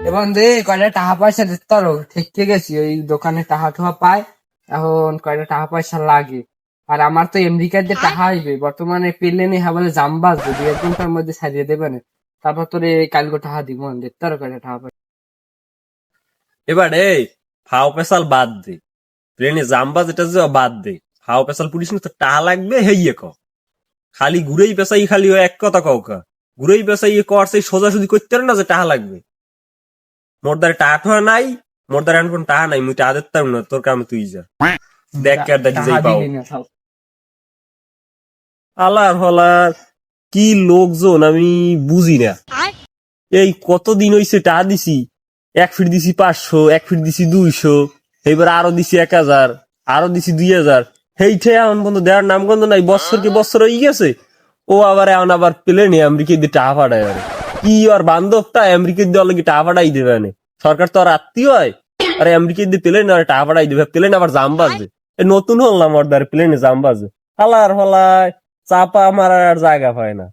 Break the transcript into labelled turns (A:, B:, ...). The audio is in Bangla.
A: এবং কয়টা টাকা পয়সা দিতে পারো, ঠিক গেছি ওই দোকানে টাকা ঠোয়া পায়, এখন কয়টা টাকা পয়সা লাগে। আর আমার তো আমেরিকার যে টাকা আসবে বর্তমানে প্লেনে বলে জাম বাজবে, 2-1 ঘন্টার মধ্যে ছাড়িয়ে দেবে না। তারপর তোর কালকে টাকা দিব, দেখতে পারো কয়টা টাকা পয়সা।
B: এবার এই ফাও পেশাল বাদ দে, প্লেনে জাম্বা যেটা যে বাদ দে, ফাও পেশাল পুলিশ না তো টাকা লাগবে হেইয়ে ক, খালি ঘুরেই পেশাই খালি ও এক কথা কওকা, ঘুরেই পেশাই কর সেই সোজাসুজি করতে পারে না যে টাকা লাগবে। মোর দ্বারে টাকা ঠোয়া নাই, মোর দ্বারে এখন কোনো টাকা নাই, মুই টাকা দিতে পারবো না, তোর কামে তুই যা, দেখ কার দেখি
A: টাকা
B: যেই পাও।
A: দিবি না তাও।
B: আলার হলার কি লোকজন আমি বুঝি না। এই কতদিন হইছে টাকা দিছি, 1 ফিট দিছি 500, 1 ফিট দিছি 200, এইবার আরো দিছি 1000, আরো দিছি 2000, হেইঠে এখন বন্ধু দেওয়ার নামগন্ধ নাই, বছরকে বছর হয়ে গেছে। ও আবার এখন আবার প্লেনে আমেরিকা দিয়ে টাকা পাঠায়, আরে কি আর বান্ধবটা আমেরিকা দিয়ে অলরেডি টাকা পাঠাই দেবে না, সরকার তো আর আত্মীয় হয়, আরে আমেরিকা দিয়ে প্লেনে আর টাকা পাঠাই দেবে, প্লেন আবার জাম বাজে। নতুন হলাম ওর দ্বারা প্লেনে জাম বাজে, হালার হলায় চাপা আমার আর জায়গা পায় না।